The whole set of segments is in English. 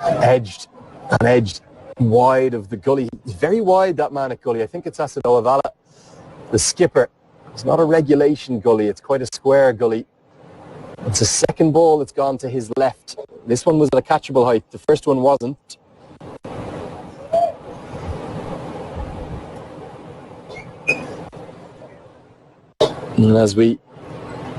edged wide of the gully. He's very wide, that man at gully. I think it's Asadoa Vala, the skipper. It's not a regulation gully. It's quite a square gully. It's a second ball that's gone to his left. This one was at a catchable height. The first one wasn't. And as we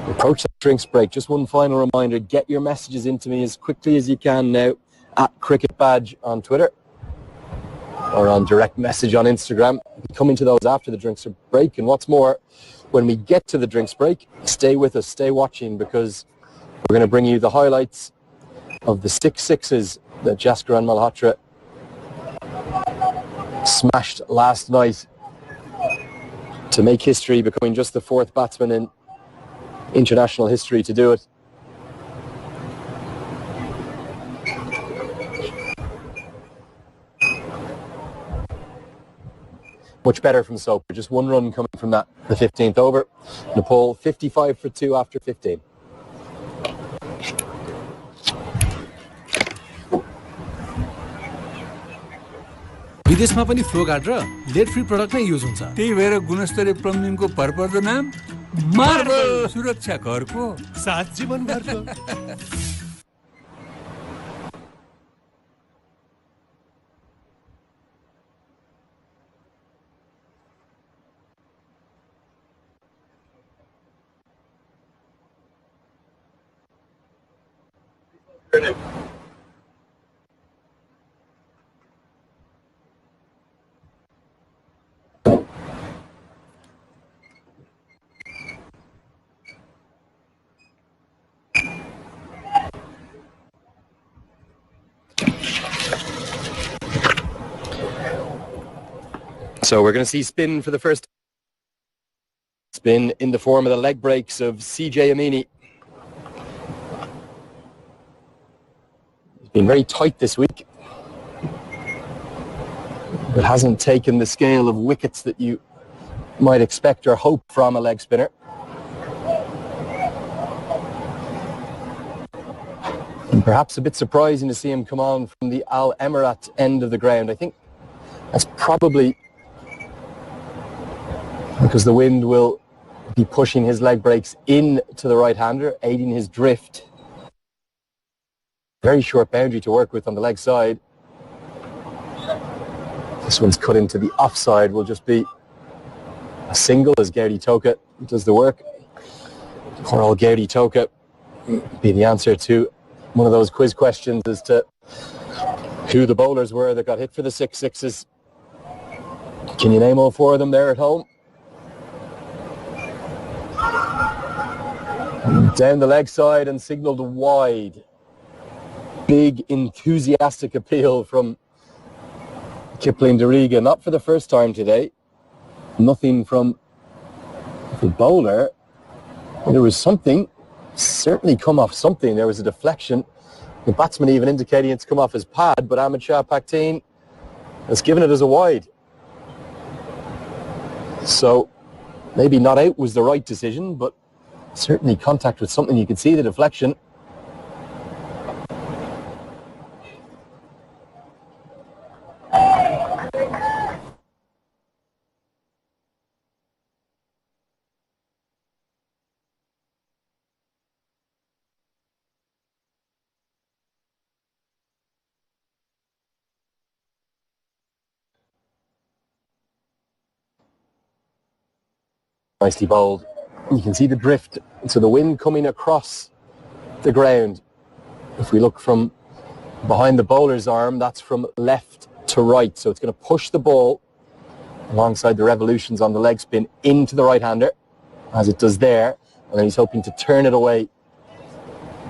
approach that drinks break, just one final reminder, get your messages into me as quickly as you can now at Cricket Badge on Twitter or on direct message on Instagram. We'll be coming to those after the drinks break. And what's more, when we get to the drinks break, stay with us, stay watching, because we're going to bring you the highlights of the 6 sixes that Jaskaran Malhotra smashed last night to make history, becoming just the 4th batsman in international history to do it. Much better from Soper. Just one run coming from that, the 15th over. Nepal 55 for 2 after 15. विदेशमा पनि flow guard र lead free product नै use हुन्छ। त्यही भएर गुणस्तरीय प्लम्बिङको भरपर्दो नाम marble सुरक्षा घरको साथ जीवन घरको। So we're going to see spin for the first spin in the form of the leg breaks of CJ Amini. He's been very tight this week, but hasn't taken the scale of wickets that you might expect or hope from a leg spinner. And perhaps a bit surprising to see him come on from the Al Emirat end of the ground. I think that's probably because the wind will be pushing his leg breaks in to the right-hander, aiding his drift. Very short boundary to work with on the leg side. This one's cut into the offside, will just be a single as Gowdy Toka does the work. Poor old Gowdy Toka be the answer to one of those quiz questions as to who the bowlers were that got hit for the 6 sixes. Can you name all 4 of them there at home? Down the leg side and signalled wide. Big enthusiastic appeal from Kipling Dariga, not for the first time today. Nothing from the bowler. There was something, certainly come off something. There was a deflection. The batsman even indicating it's come off his pad, but Ahmed Shah Pakteen has given it as a wide. So maybe not out was the right decision, but certainly contact with something. You could see the deflection. Nicely bowled. You can see the drift. So the wind coming across the ground. If we look from behind the bowler's arm, that's from left to right. So it's going to push the ball alongside the revolutions on the leg spin into the right-hander, as it does there. And then he's hoping to turn it away.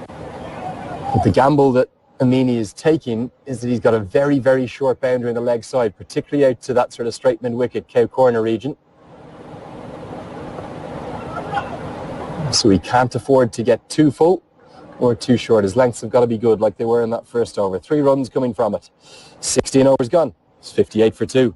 But the gamble that Amini is taking is that he's got a very, very short boundary on the leg side, particularly out to that sort of straight mid-wicket, cow corner region. So he can't afford to get too full or too short. His lengths have got to be good like they were in that first over. 3 runs coming from it. 16 overs gone. It's 58 for 2.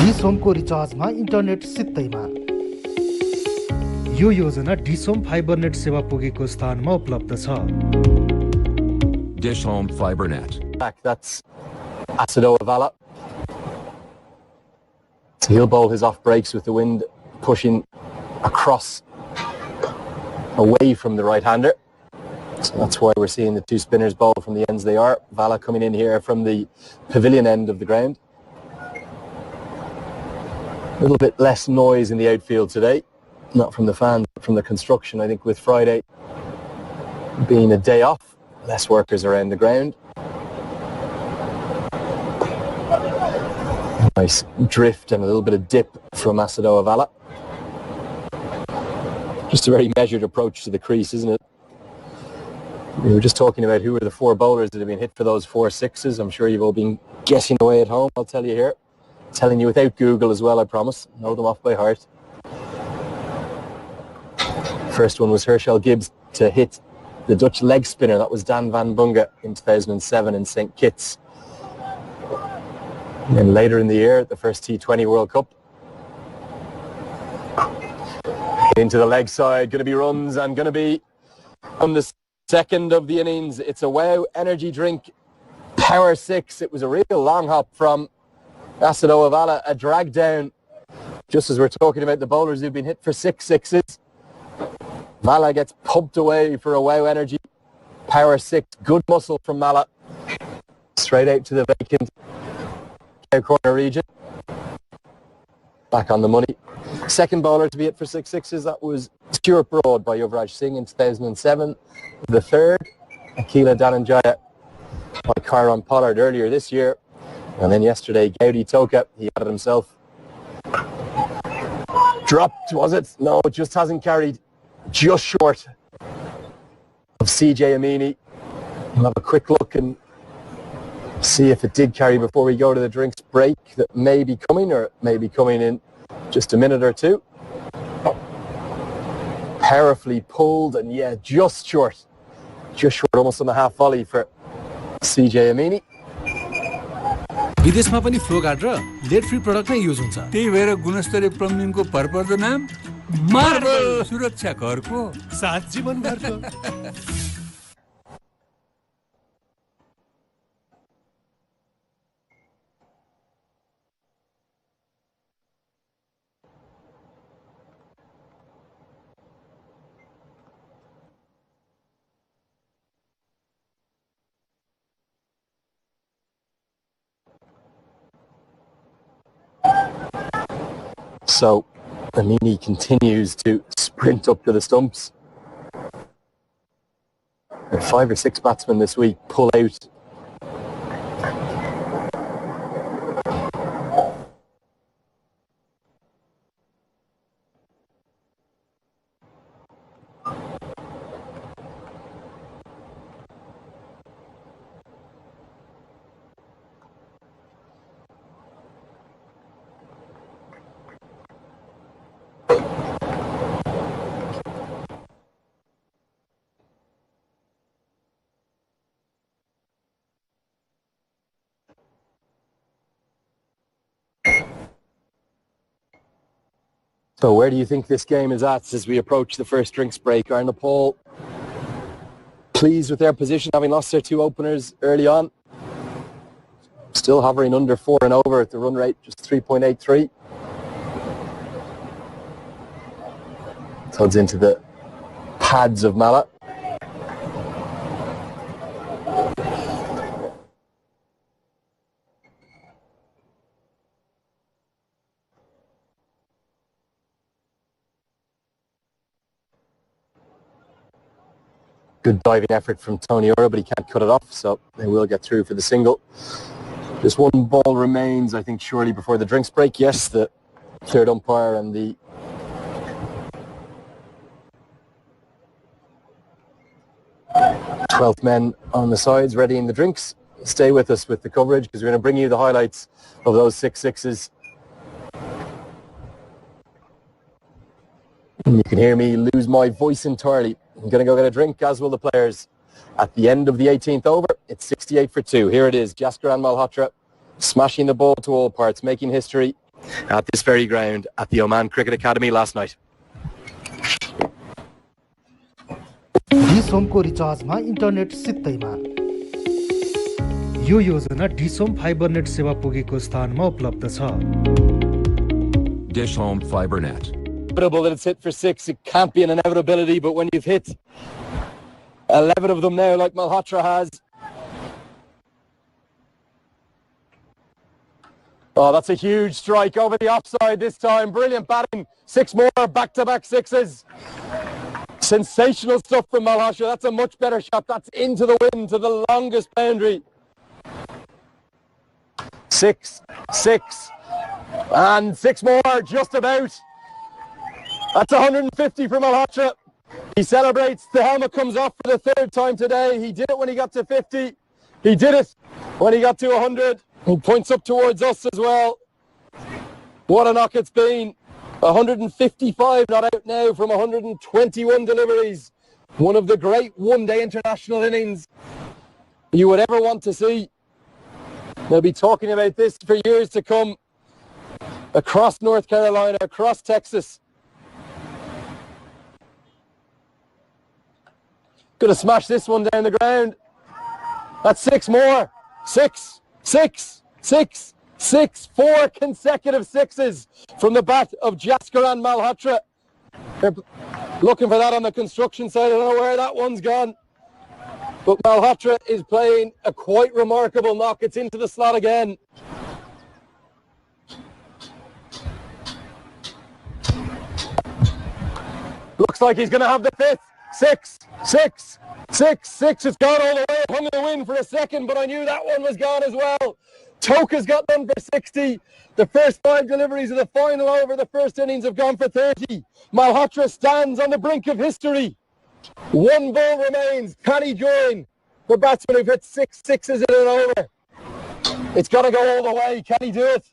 Dish होमको रिचार्जमा internet सित्तैमा। यो योजना dish home fibre net सेवा पुगेको स्थानमा उपलब्ध छ। Dish Home Fiber Net. That's Acidoa Vala. So he'll bowl his off breaks with the wind pushing across away from the right-hander. So that's why we're seeing the two spinners bowl from the ends they are. Vala coming in here from the pavilion end of the ground. A little bit less noise in the outfield today. Not from the fans, but from the construction. I think with Friday being a day off, less workers around the ground. Nice drift and a little bit of dip from Acidoa Vala. Just a very measured approach to the crease, isn't it? We were just talking about who are the four bowlers that have been hit for those 4 sixes. I'm sure you've all been guessing away at home, I'll tell you here. Telling you without Google as well, I promise. Know them off by heart. First one was Herschel Gibbs to hit the Dutch leg spinner. That was Dan van Bunge in 2007 in St. Kitts. And then later in the year, the first T20 World Cup. Into the leg side, going to be runs and going to be on the second of the innings. It's a Wow energy drink, power 6. It was a real long hop from Acidoa Vala, a drag down. Just as we're talking about the bowlers who've been hit for 6 sixes. Vala gets pumped away for a Wow energy, power 6. Good muscle from Vala. Straight out to the vacant cow corner region. Back on the money. Second bowler to be hit for 6 sixes, that was Stuart Broad by Yuvraj Singh in 2007. The third, Akila Dhananjaya by Kyron Pollard earlier this year. And then yesterday, Gaudi Toka, he had it himself. Dropped, was it? No, it just hasn't carried. Just short of CJ Amini. We'll have a quick look and see if it did carry before we go to the drinks break that may be coming, or it may be coming in just a minute or two. Powerfully pulled, and yeah, just short, almost on the half volley for CJ Amini. विदेशमा पनि flow guard र lead free product नै use हुन्छ। त्यही भएर गुणस्तरीय प्लम्बिङको भरपर्दो नाम marble सुरक्षा घरको साथ जीवन घरको। So Amini continues to sprint up to the stumps. And 5 or 6 batsmen this week pull out. So where do you think this game is at as we approach the first drinks break? Are Nepal pleased with their position, having lost their 2 openers early on? Still hovering under 4 and over at the run rate, just 3.83. Towards into the pads of Mala. Good diving effort from Tony Ura, but he can't cut it off, so they will get through for the single. Just one ball remains, I think, surely before the drinks break. Yes, the third umpire and the th men on the sides readying the drinks. Stay with us with the coverage because we're going to bring you the highlights of those 6 sixes. And you can hear me lose my voice entirely. I'm going to go get a drink, as will the players. At the end of the 18th over, it's 68 for 2. Here it is, Jaskaran Malhotra smashing the ball to all parts, making history at this very ground at the Oman Cricket Academy last night. डिसोमको रिचार्जमा internet सित्तैमा यो योजना dish home fibre net सेवा पुगेको स्थानमा उपलब्ध छ Dish Home Fiber Net. Inevitable that it's hit for 6. It can't be an inevitability, but when you've hit 11 of them now, like Malhotra has. Oh, that's a huge strike over the offside this time. Brilliant batting. 6 more back-to-back sixes. Sensational stuff from Malhotra. That's a much better shot. That's into the wind to the longest boundary. 6, 6, and 6 more, just about. That's 150 for Malhotra. He celebrates. The helmet comes off for the 3rd time today. He did it when he got to 50. He did it when he got to 100. He points up towards us as well. What a knock it's been. 155 not out now from 121 deliveries. One of the great one-day international innings you would ever want to see. They'll be talking about this for years to come. Across North Carolina, across Texas. Gonna smash this one down the ground. That's 6 more. 6, 6, 6, 6. 4 consecutive sixes from the bat of Jaskaran Malhotra. They're looking for that on the construction side. I don't know where that one's gone. But Malhotra is playing a quite remarkable knock. It's into the slot again. Looks like he's going to have the 5th. 6, 6, 6, 6. It's gone all the way. It hung in the wind for a second, but I knew that one was gone as well. Toka's got done for 60. The first 5 deliveries of the final over the first innings have gone for 30. Malhotra stands on the brink of history. 1 ball remains. Can he join the batsman who've hit 6 sixes in an over? It's got to go all the way. Can he do it?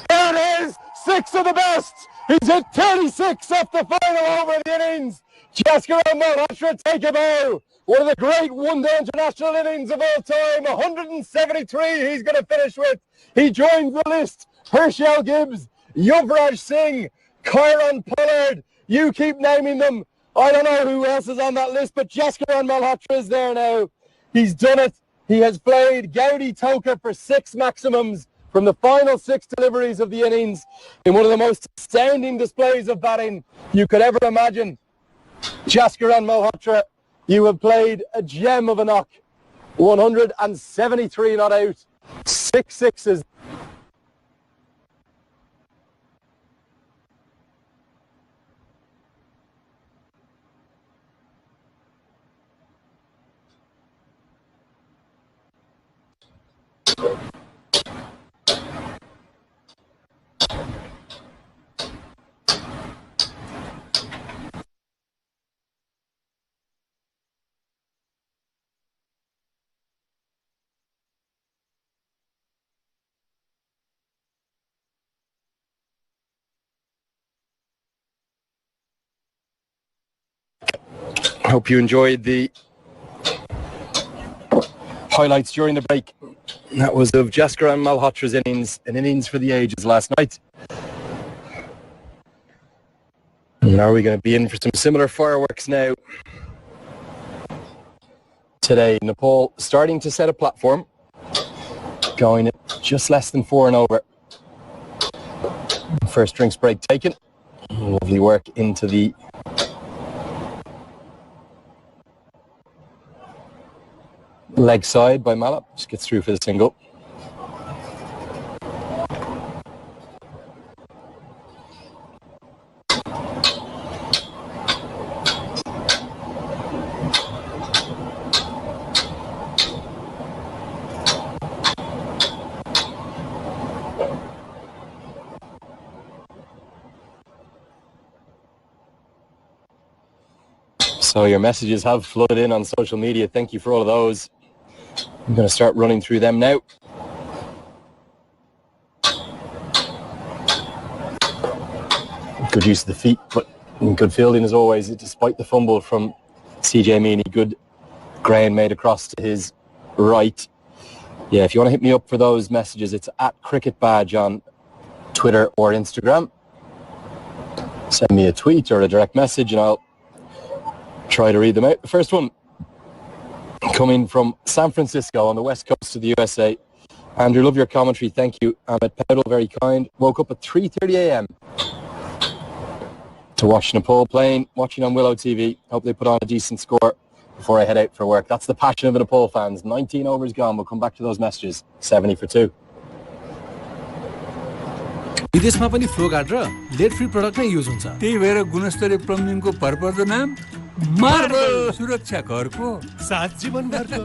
There it is! 6 of the best! He's hit 36 off the final over of the innings. Jaskaran Malhotra, take a bow. One of the great one-day international innings of all time. 173 he's going to finish with. He joins the list. Herschel Gibbs, Yuvraj Singh, Kyron Pollard. You keep naming them. I don't know who else is on that list, but Jaskaran Malhotra is there now. He's done it. He has played Gaudi Toka for 6 maximums from the final 6 deliveries of the innings in one of the most astounding displays of batting you could ever imagine. Jaskaran Malhotra, you have played a gem of a knock. 173 not out. 6 sixes. Hope you enjoyed the highlights during the break. That was of Jaskaran Malhotra's innings, an innings for the ages last night. Now we're going to be in for some similar fireworks now. Today, Nepal starting to set a platform, going at just less than 4 and over. First drinks break taken. Lovely work into the leg side by Malap. Just gets through for the single. So your messages have flooded in on social media. Thank you for all of those. I'm going to start running through them now. Good use of the feet, but good fielding as always, despite the fumble from CJ Meany. Good ground made across to his right. Yeah, if you want to hit me up for those messages, it's at Cricket Badge on Twitter or Instagram. Send me a tweet or a direct message and I'll try to read them out. The first one coming from San Francisco on the west coast of the USA. Andrew, love your commentary. Thank you. Ahmed Powell, very kind. Woke up at 3:30 a.m. to watch Nepal playing, watching on Willow TV. Hope they put on a decent score before I head out for work. That's the passion of the Nepal fans. 19 overs gone. We'll come back to those messages. 70 for 2. विदेशमा पनि flow guard र lead free product नै use हुन्छ। त्यही भएर गुणस्तरीय प्लम्बिङको भरपर्दो नाम marble सुरक्षा घरको साथ जीवन घरको।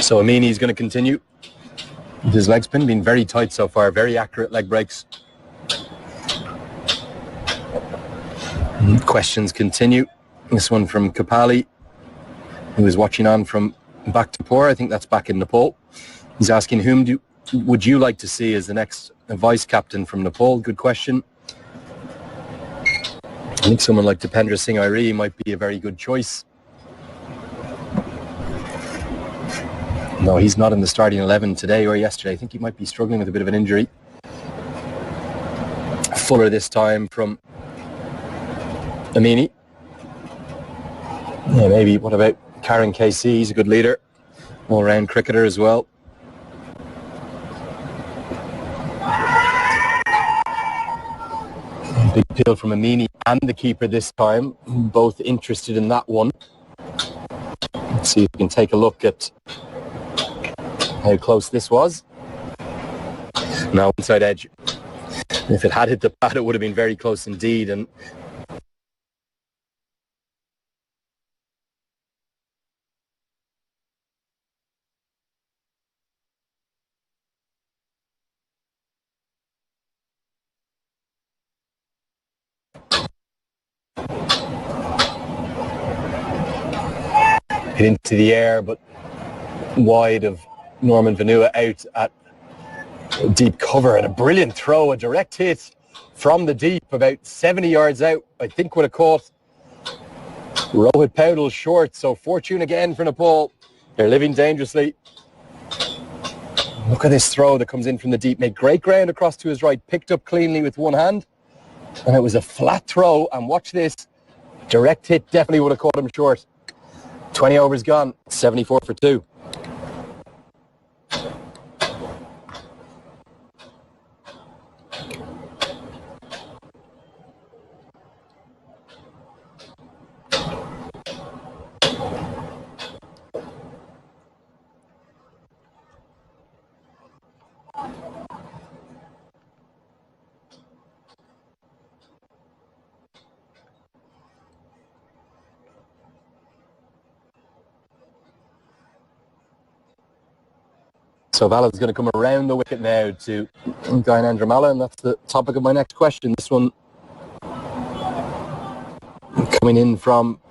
So Amini is going to continue with his leg spin, been very tight so far, very accurate leg breaks. Questions continue. This one from Kapali, who is watching on from Bhaktapur. I think that's back in Nepal. He's asking, would you like to see as the next vice captain from Nepal? Good question. I think someone like Dipendra Singh Airi might be a very good choice. No, he's not in the starting 11 today or yesterday. I think he might be struggling with a bit of an injury. Fuller this time from Amini. Yeah, maybe. What about Karen KC? He's a good leader. All-round cricketer as well. Big appeal from Amini and the keeper this time. Both interested in that one. Let's see if we can take a look at how close this was. Now inside edge. If it had hit the pad, it would have been very close indeed. And hit into the air, but wide of Norman Vanua out at deep cover, and a brilliant throw, a direct hit from the deep, about 70 yards out. I think would have caught Rohit Powell short, so fortune again for Nepal. They're living dangerously. Look at this throw that comes in from the deep, made great ground across to his right, picked up cleanly with one hand, and it was a flat throw, and watch this, direct hit definitely would have caught him short. 20 overs gone, 74 for 2. So Vala's going to come around the wicket now to Gyanendra, and that's the topic of my next question. This one coming in from,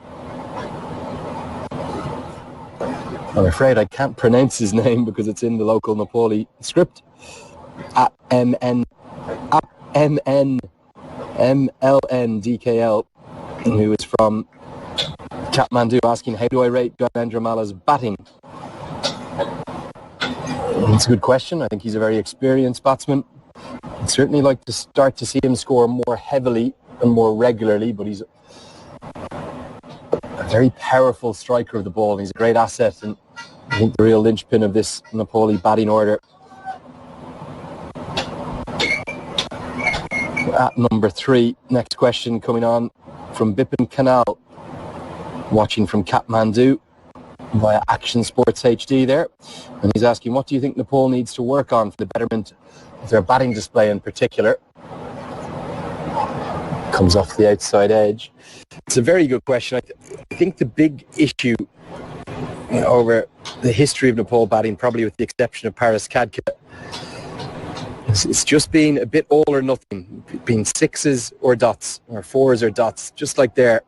I'm afraid I can't pronounce his name because it's in the local Nepali script. MNDKL, who is from Kathmandu, asking, how do I rate Gyanendra batting? It's a good question. I think he's a very experienced batsman. I'd certainly like to start to see him score more heavily and more regularly, but he's a very powerful striker of the ball, and he's a great asset, and I think the real linchpin of this Nepali batting order. At number 3, next question coming on from Bipin Kanal, watching from Kathmandu. via Action Sports HD there. And he's asking, what do you think Nepal needs to work on for the betterment of their batting display in particular? Comes off the outside edge. It's a very good question. I think the big issue over the history of Nepal batting, probably with the exception of Paris Kadka, it's just been a bit all or nothing, being sixes or dots, or fours or dots, just like their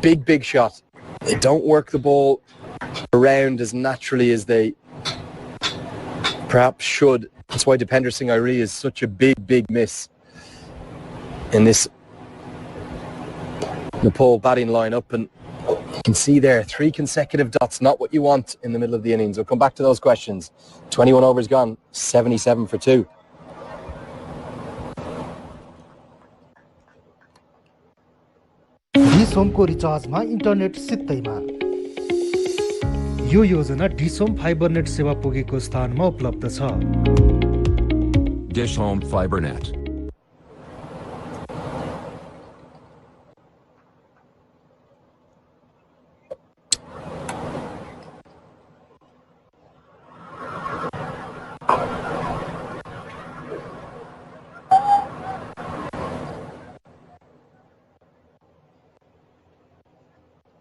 big shot. They don't work the ball around as naturally as they perhaps should. That's why Dipender Singh Airi is such a big miss in this Nepal batting lineup. And you can see there, 3 consecutive dots, not what you want in the middle of the innings. We'll come back to those questions. 21 overs gone, 77 for 2. Dish होमको रिचार्जमा internet सित्तैमा यो योजना dish home fibre net सेवा पुगेको स्थानमा उपलब्ध छ। Dish Home Fiber Net.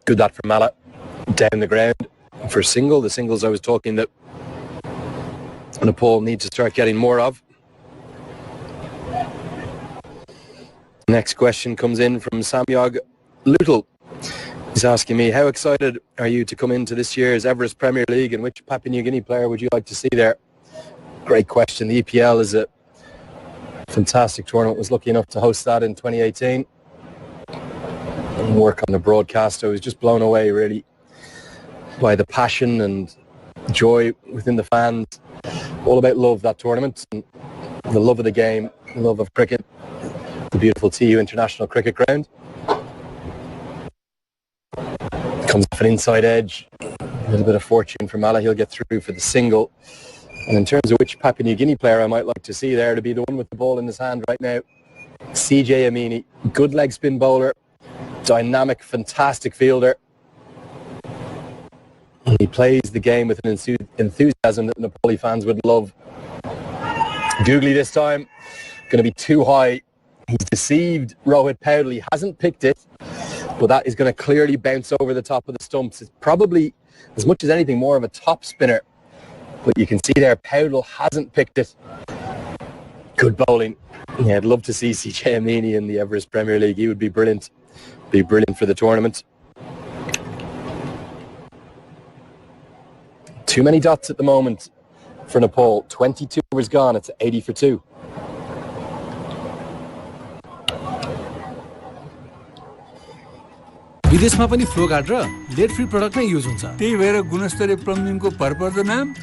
Good that from Mala. Down the ground for single. The singles I was talking that Nepal needs to start getting more of. Next question comes in from Samyog Lutal. He's asking me, how excited are you to come into this year's Everest Premier League, and which Papua New Guinea player would you like to see there? Great question. The EPL is a fantastic tournament. Was lucky enough to host that in 2018. And work on the broadcast. I was just blown away really by the passion and joy within the fans. All about love, that tournament, and the love of the game, the love of cricket, the beautiful TU International Cricket Ground. Comes off an inside edge, a little bit of fortune for Mala. He'll get through for the single. And in terms of which Papua New Guinea player I might like to see there, to be the one with the ball in his hand right now, CJ Amini, good leg spin bowler, dynamic, fantastic fielder. And he plays the game with an enthusiasm that Nepali fans would love. Googly this time, going to be too high. He's deceived Rohit Paudel. He hasn't picked it, but that is going to clearly bounce over the top of the stumps. It's probably, as much as anything, more of a top spinner. But you can see there, Paudel hasn't picked it. Good bowling. Yeah, I'd love to see CJ Amini in the Everest Premier League. He would be brilliant. Be brilliant for the tournament. Too many dots at the moment for Nepal. 22 overs gone. It's 80 for 2. विदेशमा पनि flow guard र lead free product नै use हुन्छ। त्यही भएर गुणस्तरीय प्लम्बिङको भरपर्दो नाम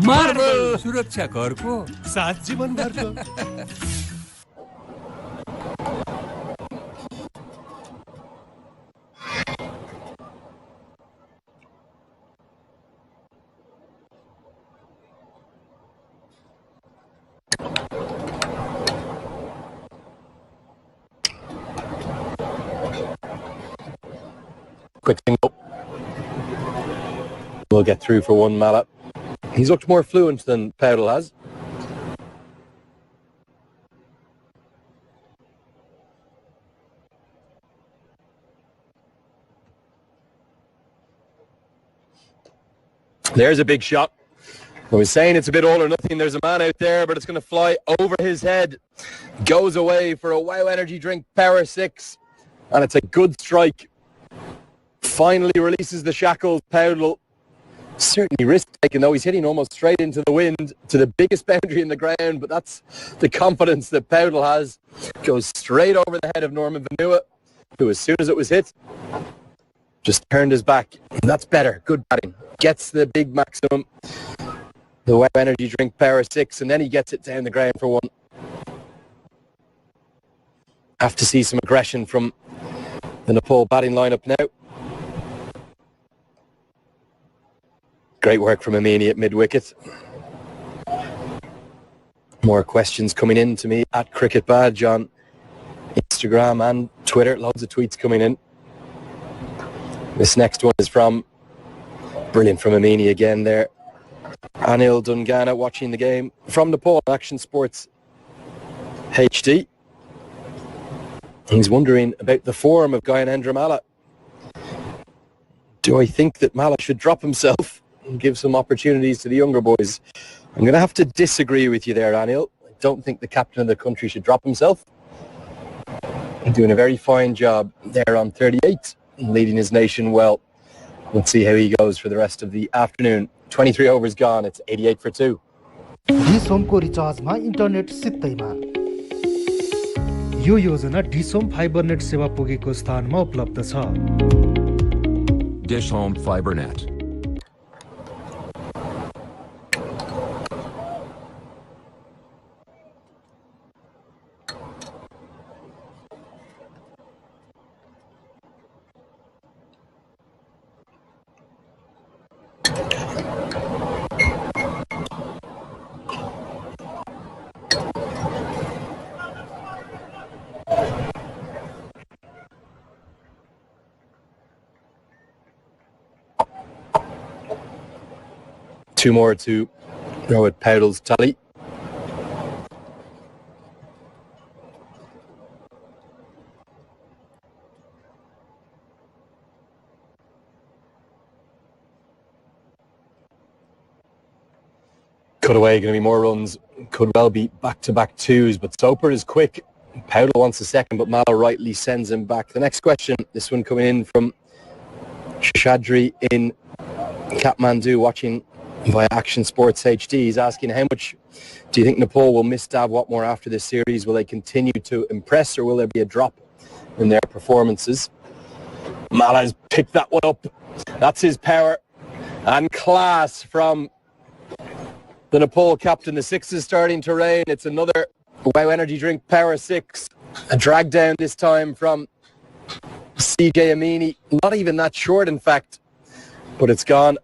marble. सुरक्षा घरको साथ जीवन घरको। Quick single. We'll get through for one, Mala. He's looked more fluent than Paudel has. There's a big shot. I was saying it's a bit all or nothing. There's a man out there, but it's going to fly over his head. Goes away for a Wow Energy Drink Power 6. And it's a good strike. Finally releases the shackles. Paudel, certainly risk-taking though. He's hitting almost straight into the wind to the biggest boundary in the ground, but that's the confidence that Paudel has. Goes straight over the head of Norman Vanua, who as soon as it was hit, just turned his back. And that's better. Good batting. Gets the big maximum. The Wow Energy Drink Power 6, and then he gets it down the ground for one. Have to see some aggression from the Nepal batting lineup now. Great work from Amini at mid-wicket. More questions coming in to me at Cricket Badge on Instagram and Twitter. Loads of tweets coming in. This next one is from Brilliant from Amini again there. Anil Dungana watching the game from Nepal, Action Sports HD. He's wondering about the form of Gyanendra Malla. Do I think that Malla should drop himself and give some opportunities to the younger boys? I'm going to have to disagree with you there, Anil. I don't think the captain of the country should drop himself. He's doing a very fine job there on 38, leading his nation well. Let's see how he goes for the rest of the afternoon. 23 overs gone, it's 88 for 2. Dish होमको रिचार्जमा internet सित्तैमा यो योजना dish home fibre net सेवा पुगेको स्थानमा उपलब्ध छ। Dish Home FiberNet. Two more to Rohit Paudal's tally. Cutaway, going to be more runs. Could well be back-to-back twos, but Soper is quick. Paudal wants a second, but Malla rightly sends him back. The next question, this one coming in from Shadri in Kathmandu, watching via Action Sports HD. He's asking, how much do you think Nepal will miss Dav Watmore after this series? Will they continue to impress, or will there be a drop in their performances? Malla has picked that one up. That's his power and class from the Nepal captain. The six is starting to rain. It's another Wow Energy Drink Power 6. A drag down this time from CJ Amini. Not even that short, in fact. But it's gone